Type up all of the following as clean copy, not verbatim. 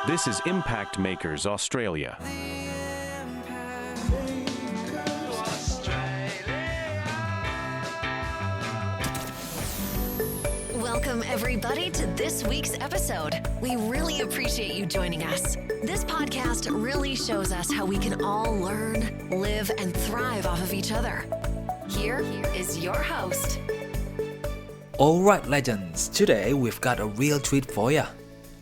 This is Impact Makers Australia. Welcome, everybody, to this week's episode. We really appreciate you joining us. This podcast really shows us how we can all learn, live, and thrive off of each other. Here is your host. All right, legends. Today we've got a real treat for you.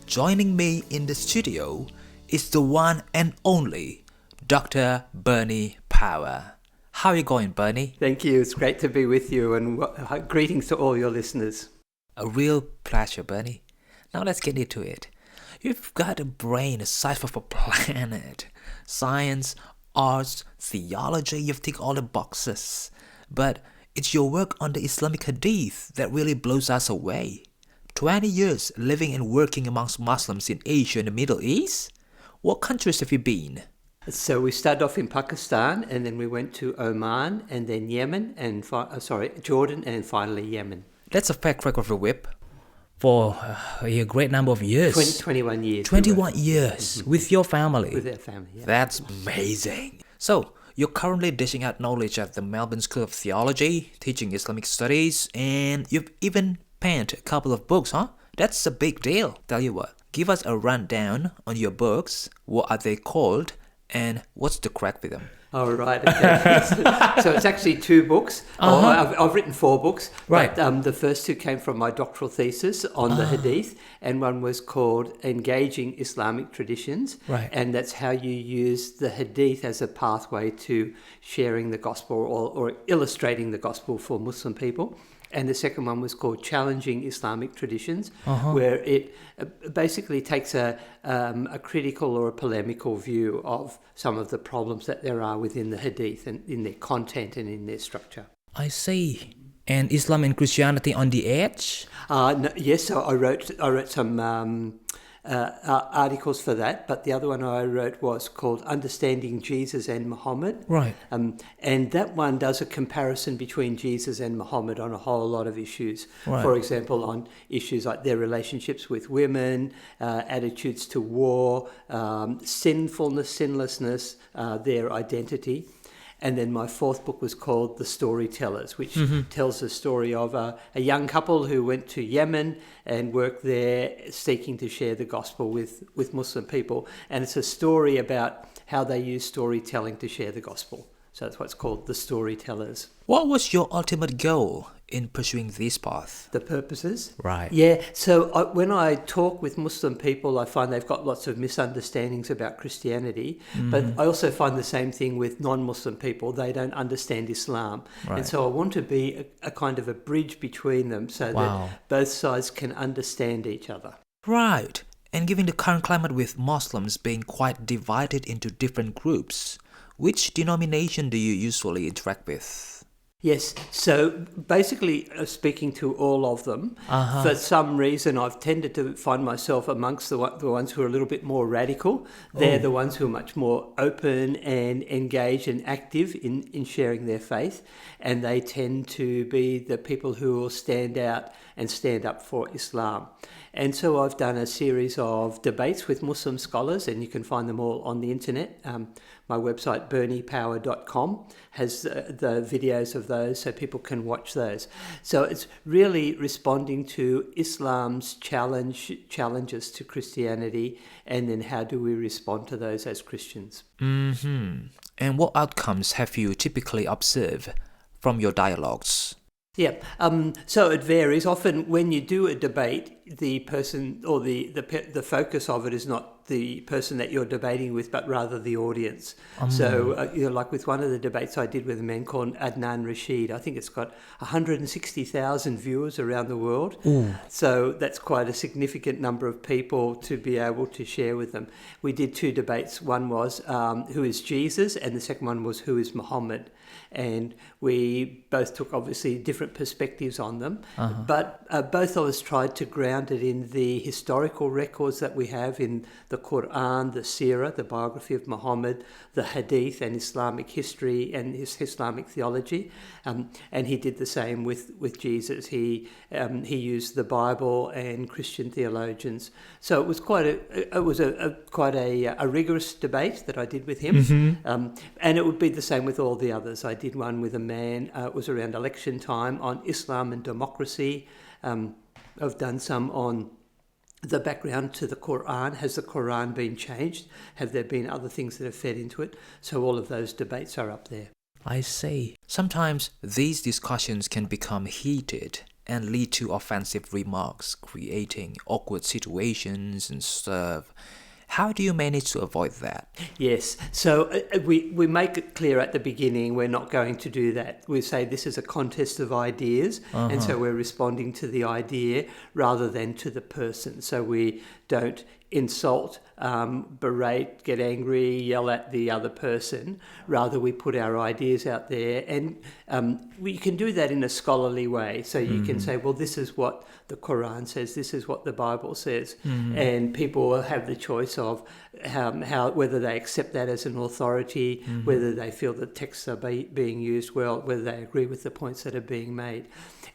Joining me in the studio is the one and only Dr. Bernie Power. How are you going, Bernie? Thank you. It's great to be with you, and greetings to all your listeners. A real pleasure, Bernie. Now let's get into it. You've got a brain the size of a planet. Science, arts, theology, you've ticked all the boxes. But it's your work on the Islamic Hadith that really blows us away. 20 years living and working amongst Muslims in Asia and the Middle East? What countries have you been? So we started off in Pakistan, and then we went to Oman, and then Yemen, and Jordan, and finally Yemen. That's a fact record of the whip for a great number of years. 21 years. 21 years with your family. With our family, yeah. That's amazing. So, you're currently dishing out knowledge at the Melbourne School of Theology, teaching Islamic studies, and you've even penned a couple of books, huh? That's a big deal. Tell you what, give us a rundown on your books. What are they called, and what's the crack with them? Oh, right. Okay. So it's actually two books. I've written 4 books. Right. But the first 2 came from my doctoral thesis on the Hadith, and one was called Engaging Islamic Traditions. Right. And that's how you use the Hadith as a pathway to sharing the gospel or illustrating the gospel for Muslim people. And the second one was called Challenging Islamic Traditions, where it basically takes a critical or a polemical view of some of the problems that there are within the Hadith and in their content and in their structure. I see. And Islam and Christianity on the edge? No, yes, so I wrote some articles for that, but the other one I wrote was called Understanding Jesus and Muhammad. Right. And that one does a comparison between Jesus and Muhammad on a whole lot of issues. Right. For example, on issues like their relationships with women, attitudes to war, sinfulness, sinlessness, their identity. And then my 4th book was called The Storytellers, which tells the story of a young couple who went to Yemen and worked there seeking to share the gospel with Muslim people. And it's a story about how they use storytelling to share the gospel. So that's what's called The Storytellers. What was your ultimate goal in pursuing this path? The purposes? Right. Yeah, so when I talk with Muslim people, I find they've got lots of misunderstandings about Christianity, but I also find the same thing with non-Muslim people. They don't understand Islam. Right. And so I want to be a kind of a bridge between them so that both sides can understand each other. Right. And given the current climate with Muslims being quite divided into different groups, which denomination do you usually interact with? Yes, so basically speaking to all of them, for some reason I've tended to find myself amongst the ones who are a little bit more radical. They're the ones who are much more open and engaged and active in sharing their faith, and they tend to be the people who will stand out and stand up for Islam. And so I've done a series of debates with Muslim scholars, and you can find them all on the internet. My website, berniepower.com, has the videos of those so people can watch those. So it's really responding to Islam's challenges to Christianity, and then how do we respond to those as Christians. And what outcomes have you typically observed from your dialogues? Yeah, so it varies. Often when you do a debate, the person or the focus of it is not the person that you're debating with, but rather the audience. So, like with one of the debates I did with a man called Adnan Rashid, I think it's got 160,000 viewers around the world. Ooh. So that's quite a significant number of people to be able to share with them. We did 2 debates. One was who is Jesus, and the second one was who is Muhammad. And we both took obviously different perspectives on them, but both of us tried to ground it in the historical records that we have in the the Quran, the Seerah, the biography of Muhammad, the Hadith and Islamic history and his Islamic theology. And he did the same with Jesus. He used the Bible and Christian theologians. So it was quite a rigorous debate that I did with him. And it would be the same with all the others. I did one with a man, it was around election time, on Islam and democracy. I've done some on the background to the Quran. Has the Quran been changed? Have there been other things that have fed into it? So all of those debates are up there. I see. Sometimes these discussions can become heated and lead to offensive remarks, creating awkward situations and stuff. How do you manage to avoid that? Yes, so we make it clear at the beginning we're not going to do that. We say this is a contest of ideas, and so we're responding to the idea rather than to the person. So we don't insult, berate, get angry, yell at the other person. Rather, we put our ideas out there, and we can do that in a scholarly way. So you can say, well, this is what the Quran says, this is what the Bible says, and people will have the choice of how whether they accept that as an authority, whether they feel the texts are being used well, whether they agree with the points that are being made.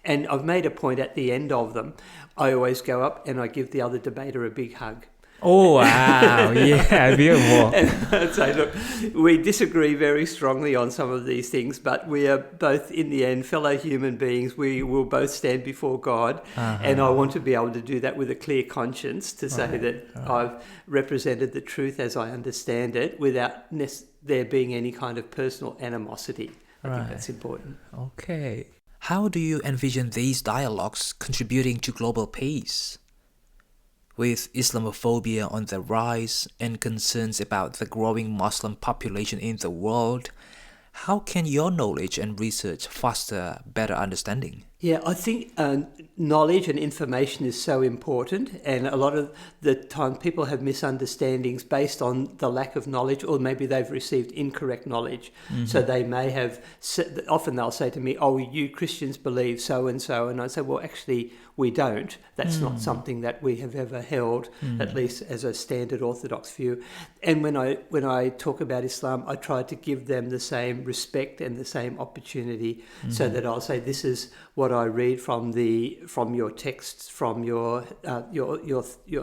And I've made a point at the end of them. I always go up and I give the other debater a big hug. Oh, wow. Yeah, beautiful. And say, look, we disagree very strongly on some of these things, but we are both, in the end, fellow human beings. We will both stand before God. And I want to be able to do that with a clear conscience, to say that I've represented the truth as I understand it without there being any kind of personal animosity. I think that's important. Okay. How do you envision these dialogues contributing to global peace? With Islamophobia on the rise and concerns about the growing Muslim population in the world, how can your knowledge and research foster better understanding? Yeah, I think knowledge and information is so important, and a lot of the time people have misunderstandings based on the lack of knowledge, or maybe they've received incorrect knowledge. So they may have, often they'll say to me, oh, you Christians believe so and so, and I say, well, actually we don't. That's not something that we have ever held, at least as a standard Orthodox view. And when I talk about Islam, I try to give them the same respect and the same opportunity, so that I'll say, this is what I read from your texts, from your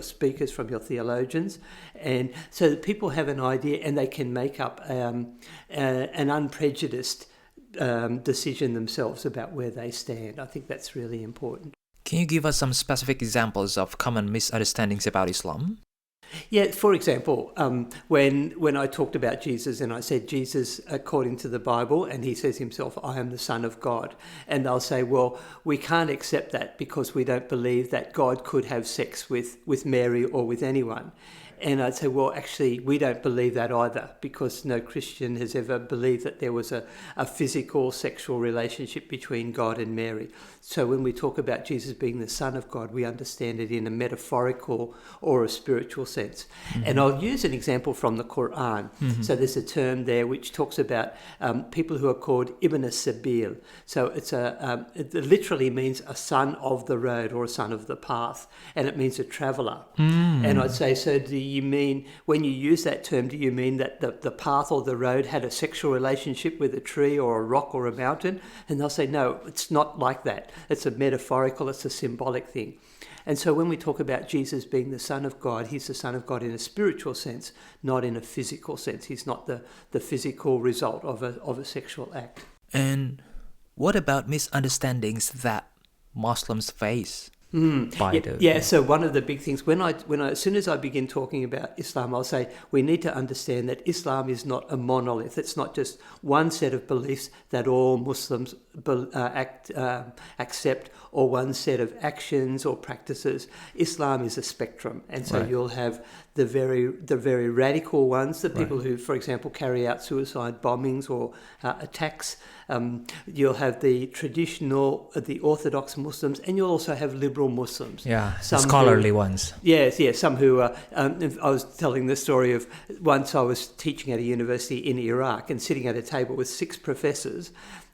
speakers, from your theologians, and so that people have an idea and they can make up an unprejudiced decision themselves about where they stand. I think that's really important. Can you give us some specific examples of common misunderstandings about Islam? Yeah, for example, when I talked about Jesus and I said Jesus according to the Bible, and he says himself, I am the Son of God. And they'll say, well, we can't accept that because we don't believe that God could have sex with Mary or with anyone. And I'd say, well, actually, we don't believe that either, because no Christian has ever believed that there was a physical sexual relationship between God and Mary. So when we talk about Jesus being the Son of God, we understand it in a metaphorical or a spiritual sense. And I'll use an example from the Quran. So there's a term there which talks about people who are called Ibn as-Sabil. So it literally means a son of the road or a son of the path, and it means a traveller. And I'd say, so do you mean, when you use that term, do you mean that the path or the road had a sexual relationship with a tree or a rock or a mountain? And they'll say, no, it's not like that. It's a metaphorical, it's a symbolic thing. And so when we talk about Jesus being the Son of God, he's the Son of God in a spiritual sense, not in a physical sense. He's not the physical result of a sexual act. And what about misunderstandings that Muslims face? So one of the big things, when I as soon as I begin talking about Islam, I'll say we need to understand that Islam is not a monolith. It's not just one set of beliefs that all Muslims accept, or one set of actions or practices. Islam is a spectrum, and so you'll have the very radical ones, the people who, for example, carry out suicide bombings or attacks. You'll have the traditional, the Orthodox Muslims, and you'll also have liberal Muslims. Yeah, some scholarly ones. Yes, some who I was telling the story of once I was teaching at a university in Iraq and sitting at a table with 6 professors,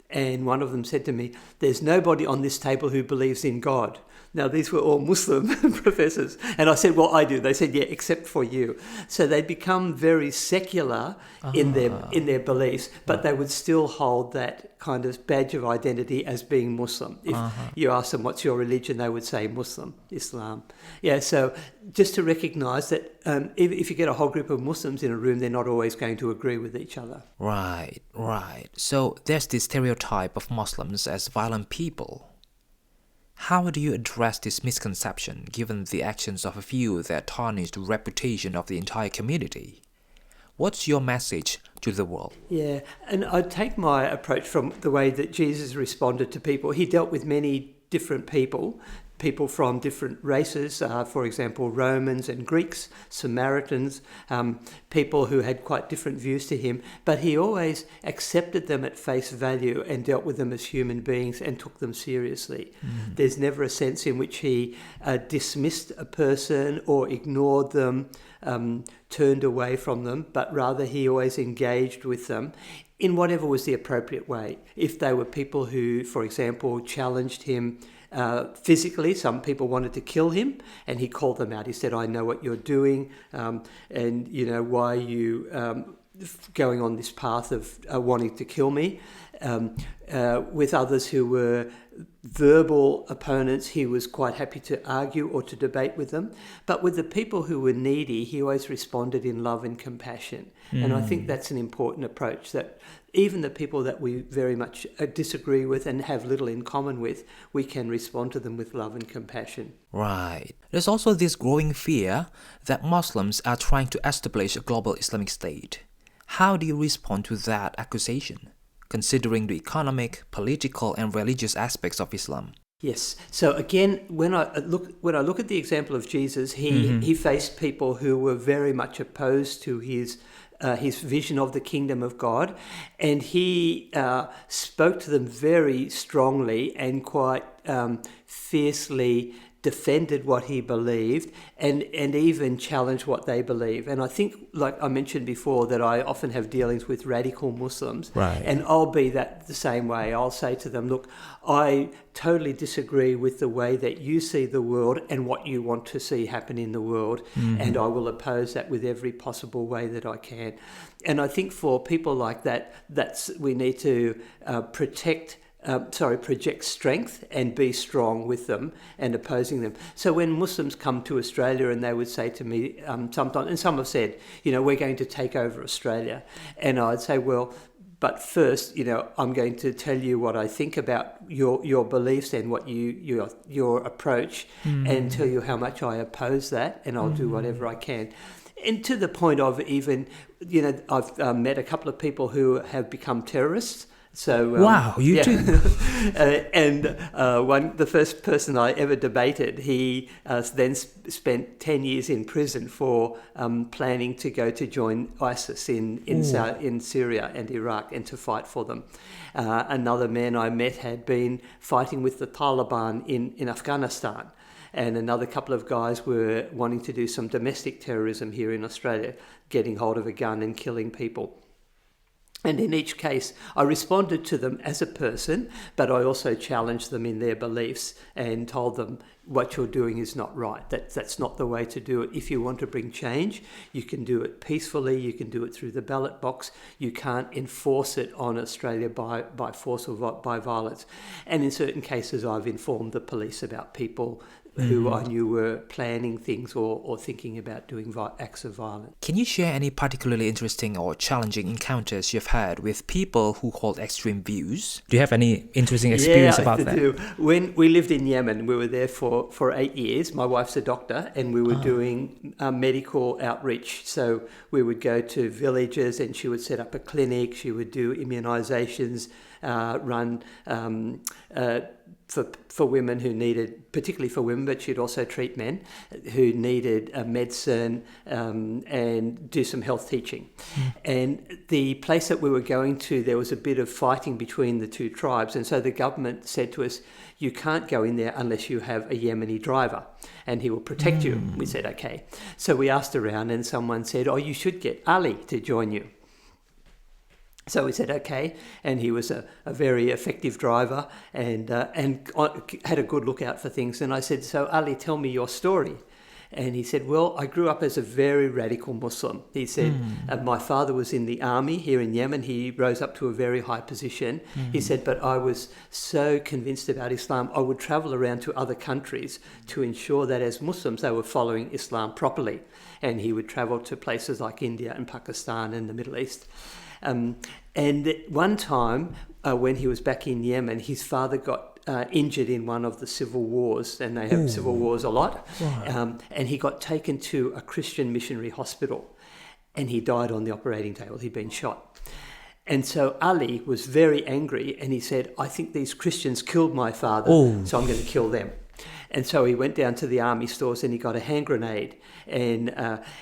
And one of them said to me, "There's nobody on this table who believes in God." Now, these were all Muslim professors. And I said, "Well, I do." They said, "Yeah, except for you." So they'd become very secular in their beliefs, but they would still hold that kind of badge of identity as being Muslim. If you ask them, "What's your religion?" they would say Muslim, Islam. Yeah, so just to recognise that if you get a whole group of Muslims in a room, they're not always going to agree with each other. Right. So there's this stereotype of Muslims as violent people. How do you address this misconception, given the actions of a few that tarnish the reputation of the entire community? What's your message to the world? Yeah, and I take my approach from the way that Jesus responded to people. He dealt with many different people from different races, for example, Romans and Greeks, Samaritans, people who had quite different views to him, but he always accepted them at face value and dealt with them as human beings and took them seriously. There's never a sense in which he dismissed a person or ignored them, turned away from them, but rather he always engaged with them in whatever was the appropriate way. If they were people who, for example, challenged him physically, some people wanted to kill him, and he called them out. He said, "I know what you're doing, and why are you going on this path of wanting to kill me?" With others who were verbal opponents, he was quite happy to argue or to debate with them. But with the people who were needy, he always responded in love and compassion. And I think that's an important approach, that even the people that we very much disagree with and have little in common with, we can respond to them with love and compassion. Right. There's also this growing fear that Muslims are trying to establish a global Islamic state. How do you respond to that accusation, considering the economic, political, and religious aspects of Islam? Yes. So again, when I look at the example of Jesus, he faced people who were very much opposed to his vision of the kingdom of God, and he spoke to them very strongly and quite fiercely defended what he believed and even challenged what they believe. And I think, like I mentioned before, that I often have dealings with radical Muslims. Right. And I'll be that the same way. I'll say to them, "Look, I totally disagree with the way that you see the world and what you want to see happen in the world. And I will oppose that with every possible way that I can." And I think for people like that, we need to project strength and be strong with them and opposing them. So when Muslims come to Australia and they would say to me sometimes, and some have said, "We're going to take over Australia." And I'd say, "Well, but first, I'm going to tell you what I think about your beliefs and what your approach, and tell you how much I oppose that, and I'll do whatever I can." And to the point of even, I've met a couple of people who have become terrorists. So Wow, you do? And the first person I ever debated, he then spent 10 years in prison for planning to go to join ISIS in Syria and Iraq and to fight for them. Another man I met had been fighting with the Taliban in Afghanistan. And another couple of guys were wanting to do some domestic terrorism here in Australia, getting hold of a gun and killing people. And in each case, I responded to them as a person, but I also challenged them in their beliefs and told them, "What you're doing is not right. That's not the way to do it. If you want to bring change, you can do it peacefully. You can do it through the ballot box. You can't enforce it on Australia by force or by violence." And in certain cases, I've informed the police about people who I knew were planning things or thinking about doing acts of violence. Can you share any particularly interesting or challenging encounters you've had with people who hold extreme views? Do you have any interesting experience about that? Yeah, I do. When we lived in Yemen, we were there for 8 years. My wife's a doctor, and we were doing medical outreach. So we would go to villages, and she would set up a clinic. She would do immunisations, run for women who needed, particularly for women, but she'd also treat men who needed medicine and do some health teaching. And the place that we were going to, there was a bit of fighting between the two tribes, and so the government said to us, "You can't go in there unless you have a Yemeni driver, and he will protect you." We said, "Okay." So we asked around, and someone said, "Oh, you should get Ali to join you." So we said, okay, and he was a very effective driver and had a good look out for things. And I said, so Ali, tell me your story. And he said, well, I grew up as a very radical Muslim. He said, my father was in the army here in Yemen. He rose up to a very high position. He said, but I was so convinced about Islam, I would travel around to other countries to ensure that as Muslims, they were following Islam properly. And he would travel to places like India and Pakistan and the Middle East. And one time when he was back in Yemen, his father got injured in one of the civil wars, and they have civil wars a lot. Wow. And he got taken to a Christian missionary hospital, and he died on the operating table. He'd been shot. And so Ali was very angry, and he said, I think these Christians killed my father, so I'm going to kill them. And so he went down to the army stores and he got a hand grenade, and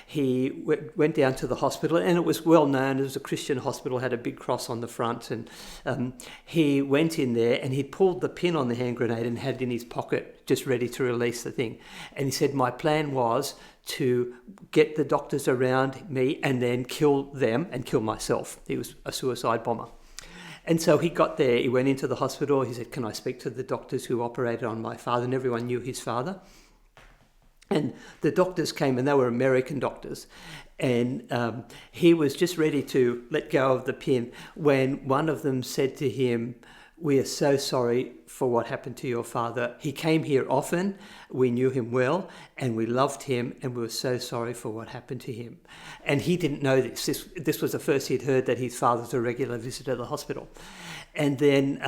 he went down to the hospital, and it was well known. It was a Christian hospital, had a big cross on the front, and he went in there and he pulled the pin on the hand grenade and had it in his pocket, just ready to release the thing. And he said, my plan was to get the doctors around me and then kill them and kill myself. He was a suicide bomber. And so he got there, he went into the hospital, he said, can I speak to the doctors who operated on my father? And everyone knew his father. And the doctors came, and they were American doctors. And he was just ready to let go of the pin when one of them said to him, we are so sorry for what happened to your father. He came here often, we knew him well, and we loved him, and we were so sorry for what happened to him. And he didn't know this. This was the first he'd heard that his father was a regular visitor to the hospital. And then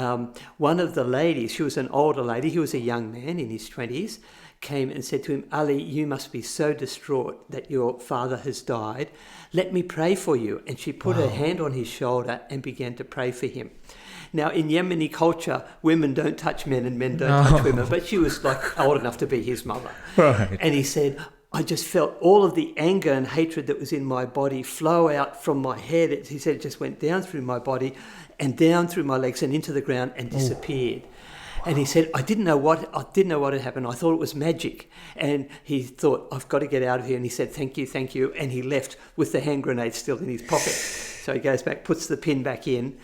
one of the ladies, she was an older lady, he was a young man in his 20s, came and said to him, Ali, you must be so distraught that your father has died. Let me pray for you. And she put her hand on his shoulder and began to pray for him. Now, in Yemeni culture, women don't touch men and men don't touch women, but she was like old enough to be his mother. Right. And he said, I just felt all of the anger and hatred that was in my body flow out from my head. He said it just went down through my body and down through my legs and into the ground and disappeared. And he said, I didn't know what had happened. I thought it was magic. And he thought, I've got to get out of here. And he said, thank you. And he left with the hand grenade still in his pocket. So he goes back, puts the pin back in.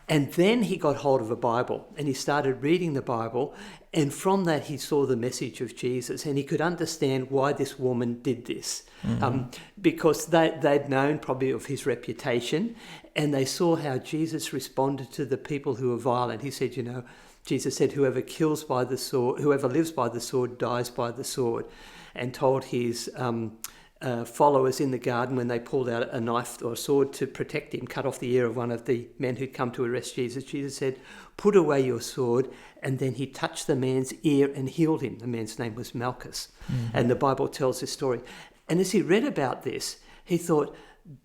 And then he got hold of a Bible and he started reading the Bible. And from that, he saw the message of Jesus, and he could understand why this woman did this. Because they'd known probably of his reputation, and they saw how Jesus responded to the people who were violent. He said, Jesus said, whoever lives by the sword dies by the sword, and told his followers in the garden, when they pulled out a knife or a sword to protect him, cut off the ear of one of the men who'd come to arrest Jesus. Jesus said, put away your sword. And then he touched the man's ear and healed him. The man's name was Malchus. And the Bible tells this story. And as he read about this, he thought,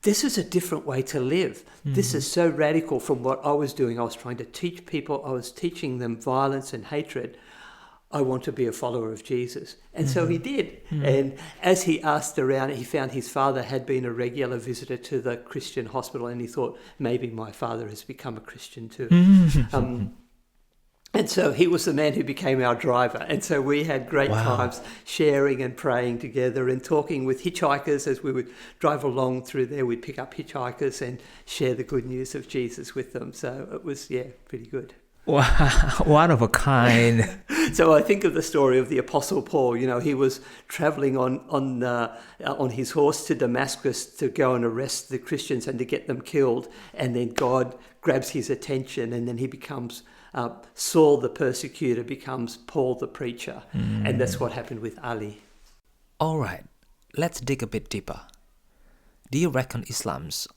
this is a different way to live. This is so radical from what I was doing. I was trying to teach people. I was teaching them violence and hatred. I want to be a follower of Jesus. And so he did. And as he asked around, he found his father had been a regular visitor to the Christian hospital, and he thought, maybe my father has become a Christian too. And so he was the man who became our driver. And so we had great times sharing and praying together and talking with hitchhikers as we would drive along through there. We'd pick up hitchhikers and share the good news of Jesus with them. So it was, pretty good. Wow, one of a kind. So I think of the story of the Apostle Paul. He was traveling on his horse to Damascus to go and arrest the Christians and to get them killed. And then God grabs his attention, and then he becomes Saul the persecutor, becomes Paul the preacher. And that's what happened with Ali. All right, let's dig a bit deeper. Do you reckon Islam's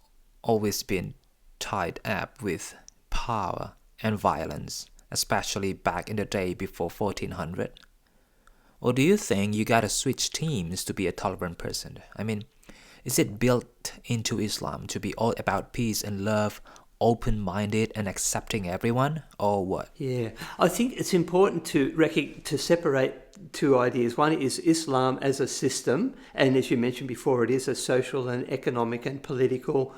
always been tied up with power and violence, especially back in the day before 1400? Or do you think you gotta switch teams to be a tolerant person? I mean, is it built into Islam to be all about peace and love, open-minded and accepting everyone, or what? Yeah, I think it's important to separate two ideas. One is Islam as a system, and as you mentioned before, it is a social and economic and political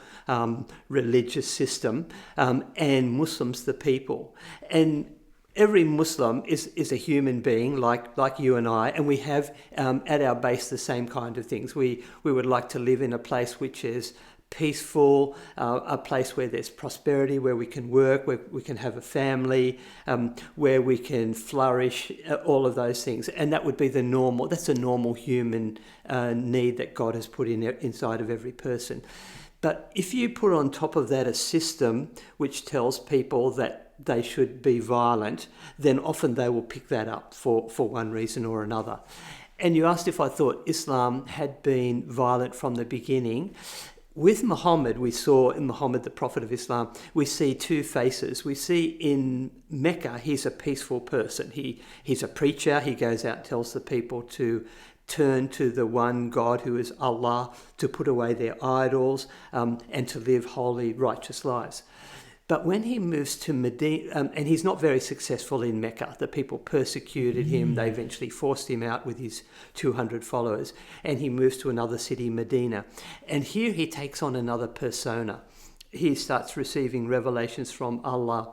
religious system, and Muslims the people. And every Muslim is a human being like you and I, and we have at our base the same kind of things. We would like to live in a place which is peaceful, a place where there's prosperity, where we can work, where we can have a family, where we can flourish, all of those things. And that would be that's a normal human need that God has put inside of every person. But if you put on top of that a system which tells people that they should be violent, then often they will pick that up for one reason or another. And you asked if I thought Islam had been violent from the beginning. With Muhammad, we saw in Muhammad, the Prophet of Islam, we see two faces. We see in Mecca, he's a peaceful person. He's a preacher. He goes out and tells the people to turn to the one God who is Allah, to put away their idols, and to live holy, righteous lives. But when he moves to Medina, and he's not very successful in Mecca, the people persecuted him, they eventually forced him out with his 200 followers, and he moves to another city, Medina. And here he takes on another persona. He starts receiving revelations from Allah,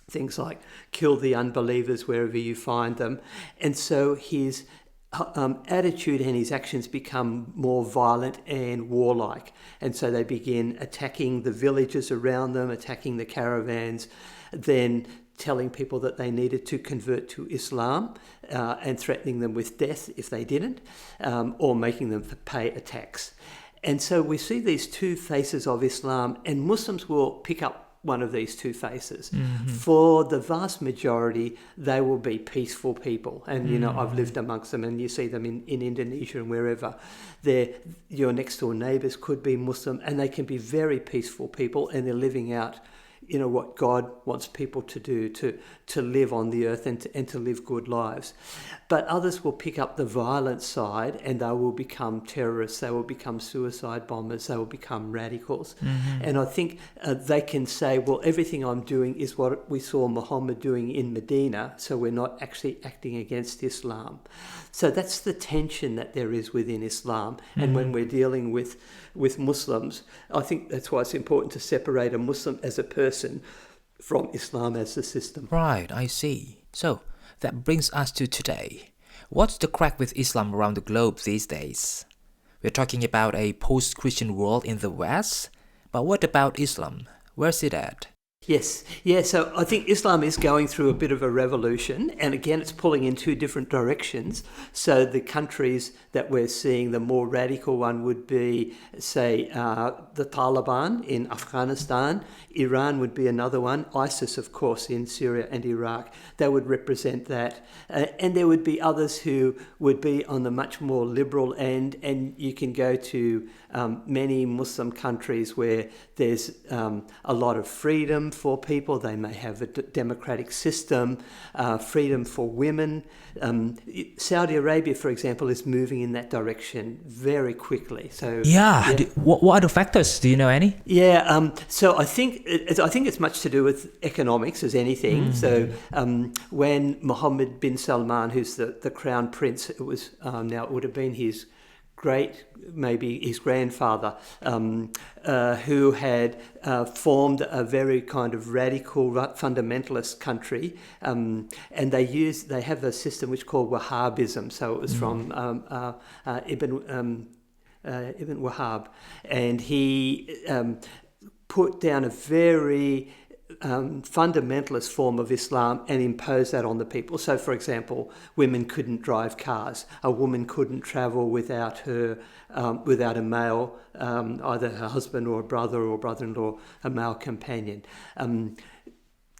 things like kill the unbelievers wherever you find them. And so his attitude and his actions become more violent and warlike. And so they begin attacking the villages around them, attacking the caravans, then telling people that they needed to convert to Islam and threatening them with death if they didn't, or making them pay a tax. And so we see these two faces of Islam, and Muslims will pick up one of these two faces. For the vast majority, they will be peaceful people. And, I've lived amongst them, and you see them in Indonesia and wherever. Your next door neighbours could be Muslim, and they can be very peaceful people, and they're living out what God wants people to do, to live on the earth and to live good lives. But others will pick up the violent side, and they will become terrorists, they will become suicide bombers, they will become radicals. And I think they can say, well, everything I'm doing is what we saw Muhammad doing in Medina, so we're not actually acting against Islam. So that's the tension that there is within Islam. And when we're dealing with Muslims, I think that's why it's important to separate a Muslim as a person from Islam as a system. Right, I see. So that brings us to today. What's the crack with Islam around the globe these days? We're talking about a post-Christian world in the West, but what about Islam? Where's it at? Yes. Yeah, so I think Islam is going through a bit of a revolution, and again, it's pulling in two different directions. So the countries that we're seeing, the more radical one would be, say, the Taliban in Afghanistan. Iran would be another one. ISIS, of course, in Syria and Iraq. They would represent that. And there would be others who would be on the much more liberal end, and you can go to many Muslim countries where there's a lot of freedom for people. They may have a democratic system, freedom for women. Saudi Arabia, for example, is moving in that direction very quickly. So what are the factors? Do you know any? So I think it's much to do with economics as anything. So when Mohammed bin Salman, who's the crown prince, it was now it would have been his grandfather, who had formed a very kind of radical fundamentalist country, and they have a system which is called Wahhabism. So it was from Ibn Wahhab, and he put down a very fundamentalist form of Islam and impose that on the people. So, for example, women couldn't drive cars. A woman couldn't travel without a male, either her husband or a brother or brother-in-law, a male companion.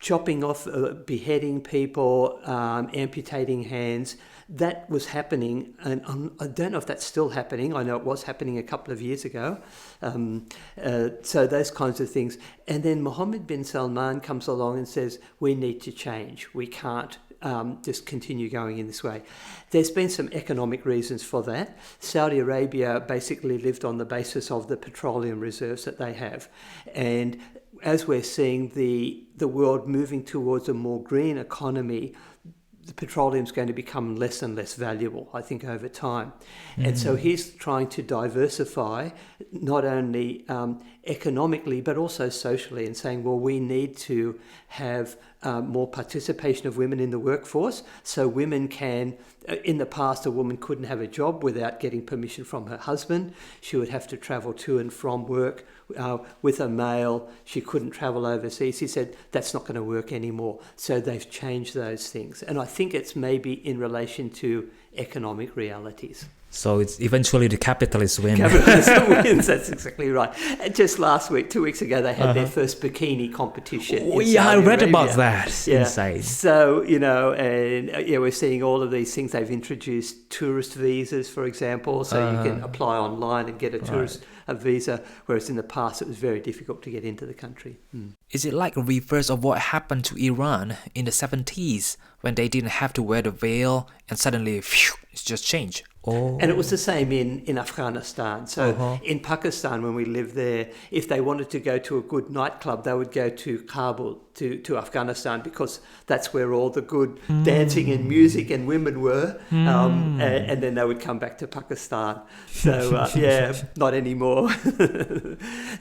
Chopping off, beheading people, amputating hands. That was happening, and I don't know if that's still happening. I know it was happening a couple of years ago. So those kinds of things. And then Mohammed bin Salman comes along and says, we need to change. We can't just continue going in this way. There's been some economic reasons for that. Saudi Arabia basically lived on the basis of the petroleum reserves that they have. And as we're seeing the world moving towards a more green economy, the petroleum is going to become less and less valuable, I think, over time. And so he's trying to diversify not only economically, but also socially, and saying, well, we need to have more participation of women in the workforce, so women can, in the past, a woman couldn't have a job without getting permission from her husband. She would have to travel to and from work with a male. She couldn't travel overseas. He said, that's not going to work anymore. So they've changed those things. And I think it's maybe in relation to economic realities. So it's eventually the capitalists win. Capitalism wins, that's exactly right. And just last week, 2 weeks ago, they had their first bikini competition. Oh, yeah, I read about that. Yeah. Insane. So, we're seeing all of these things. They've introduced tourist visas, for example, so you can apply online and get a visa, whereas in the past it was very difficult to get into the country. Is it like a reverse of what happened to Iran in the 70s when they didn't have to wear the veil and suddenly, phew, it's just changed? Oh. And it was the same in Afghanistan. So in Pakistan, when we lived there, if they wanted to go to a good nightclub, they would go to Kabul, to Afghanistan, because that's where all the good dancing and music and women were. And then they would come back to Pakistan. So, not anymore.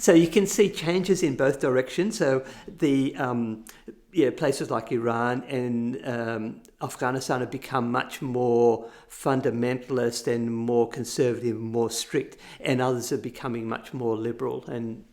So you can see changes in both directions. So the places like Iran and Afghanistan have become much more fundamentalist and more conservative, more strict, and others are becoming much more liberal. And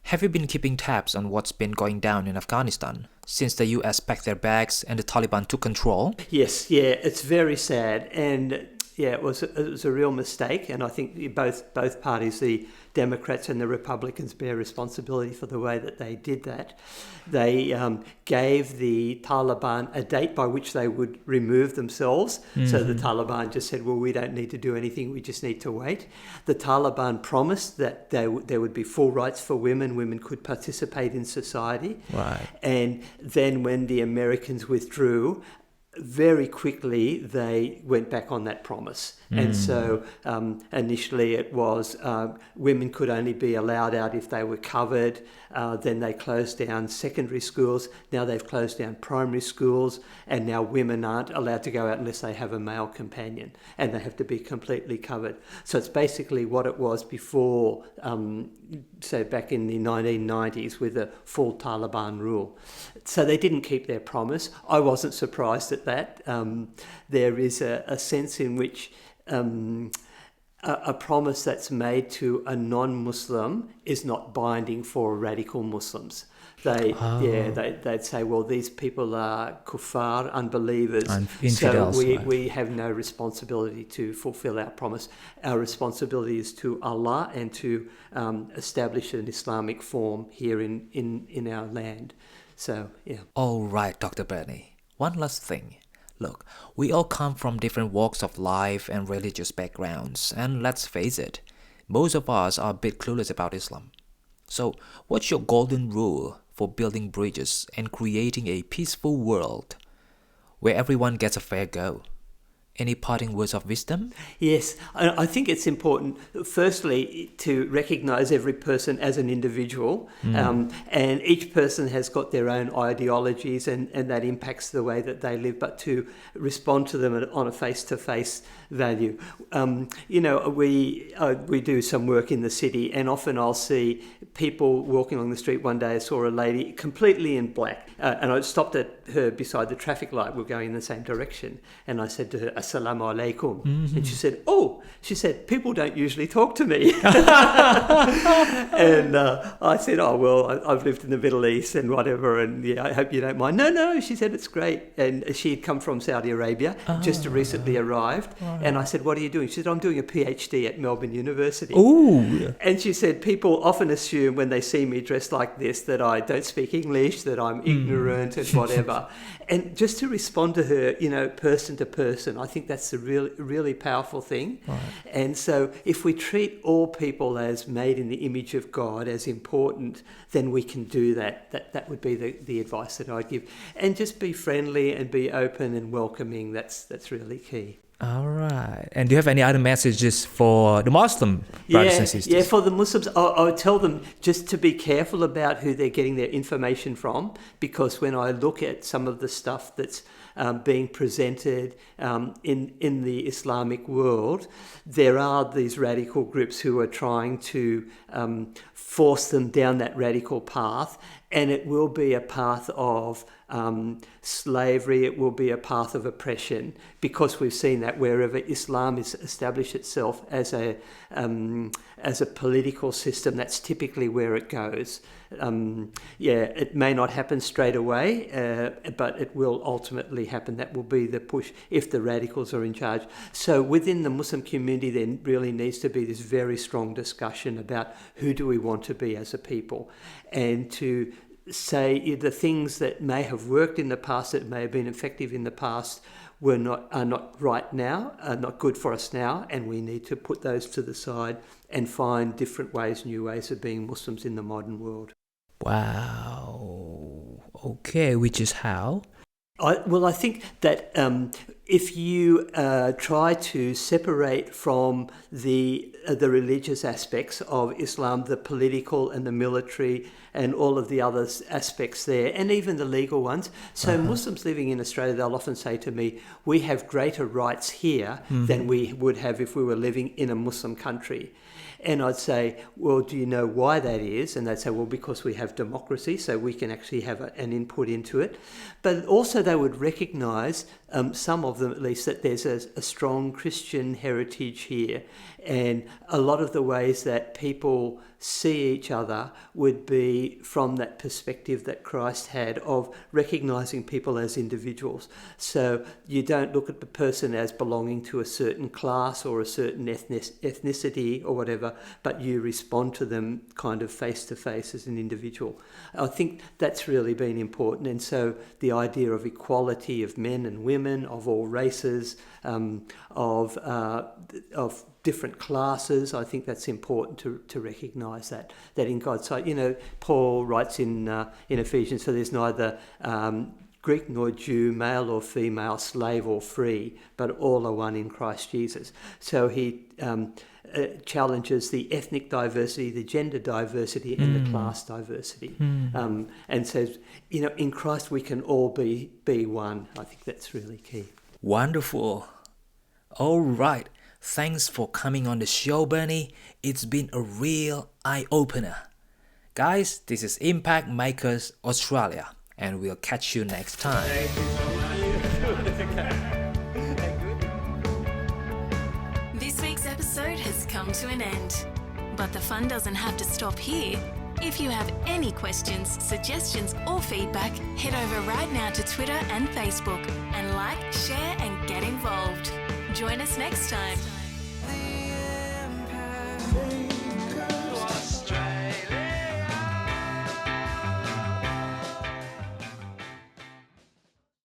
Have you been keeping tabs on what's been going down in Afghanistan since the US packed their bags and the Taliban took control? Yes, it's very sad, and it was a real mistake. And I think both parties, the Democrats and the Republicans, bear responsibility for the way that they did that. They gave the Taliban a date by which they would remove themselves. So the Taliban just said, well, we don't need to do anything, we just need to wait. The Taliban promised that there would be full rights for women. Women could participate in society. Right. And then when the Americans withdrew, very quickly they went back on that promise. And so initially it was women could only be allowed out if they were covered. Then they closed down secondary schools. Now they've closed down primary schools, and now women aren't allowed to go out unless they have a male companion, and they have to be completely covered. So it's basically what it was before, say back in the 1990s with a full Taliban rule. So they didn't keep their promise. I wasn't surprised at that. There is a sense in which a promise that's made to a non-Muslim is not binding for radical Muslims. They'd say, well, these people are kuffar, unbelievers, infidels, so we have no responsibility to fulfill our promise. Our responsibility is to Allah and to establish an Islamic form here in our land. So, All right, Dr. Bernie. One last thing. Look, we all come from different walks of life and religious backgrounds, and let's face it, most of us are a bit clueless about Islam. So, what's your golden rule for building bridges and creating a peaceful world where everyone gets a fair go? Any parting words of wisdom? Yes, I think it's important, firstly, to recognise every person as an individual, and each person has got their own ideologies, and that impacts the way that they live, but to respond to them on a face-to-face value. We do some work in the city, and often I'll see people walking along the street. One day I saw a lady completely in black, and I stopped at her beside the traffic light. We're going in the same direction, and I said to her, Assalamu alaikum. And she said, people don't usually talk to me. And I said, I've lived in the Middle East and whatever, and I hope you don't mind. No, she said, it's great. And she had come from Saudi Arabia, just recently arrived. And I said, what are you doing? She said, I'm doing a PhD at Melbourne University. Ooh. And she said, people often assume when they see me dressed like this that I don't speak English, that I'm ignorant and whatever. And just to respond to her, person to person, I think that's a really powerful thing. Right. And so if we treat all people as made in the image of God, as important, then we can do that. That would be the advice that I'd give. And just be friendly and be open and welcoming. That's really key. All right. And do you have any other messages for the Muslim brothers and sisters? Yeah, for the Muslims, I would tell them just to be careful about who they're getting their information from, because when I look at some of the stuff that's being presented in the Islamic world, there are these radical groups who are trying to force them down that radical path, and it will be a path of slavery, it will be a path of oppression, because we've seen that wherever Islam has established itself as a political system, that's typically where it goes. It may not happen straight away, but it will ultimately happen. That will be the push if the radicals are in charge. So within the Muslim community, there really needs to be this very strong discussion about who do we want to be as a people, and to say the things that may have worked in the past, that may have been effective in the past, are not right now, are not good for us now, and we need to put those to the side and find different ways, new ways of being Muslims in the modern world. Wow. Okay, which is how? I think that if you try to separate from the religious aspects of Islam, the political and the military and all of the other aspects there, and even the legal ones. So Muslims living in Australia, they'll often say to me, we have greater rights here than we would have if we were living in a Muslim country. And I'd say, well, do you know why that is? And they'd say, well, because we have democracy, so we can actually have an input into it. But also they would recognise, some of them at least, that there's a strong Christian heritage here. And a lot of the ways that people see each other would be from that perspective that Christ had of recognising people as individuals. So you don't look at the person as belonging to a certain class or a certain ethnicity or whatever, but you respond to them kind of face to face as an individual. I think that's really been important. And so the idea of equality of men and women, of all races, of different classes, I think that's important to recognise that in God's sight. Paul writes in Ephesians, so there's neither Greek nor Jew, male or female, slave or free, but all are one in Christ Jesus. So he challenges the ethnic diversity, the gender diversity, and the class diversity, and says, in Christ we can all be one. I think that's really key. Wonderful. All right. Thanks for coming on the show, Bernie. It's been a real eye-opener. Guys, this is Impact Makers Australia, and we'll catch you next time. This week's episode has come to an end. But the fun doesn't have to stop here. If you have any questions, suggestions, or feedback, head over right now to Twitter and Facebook and like, share, and get involved. Join us next time.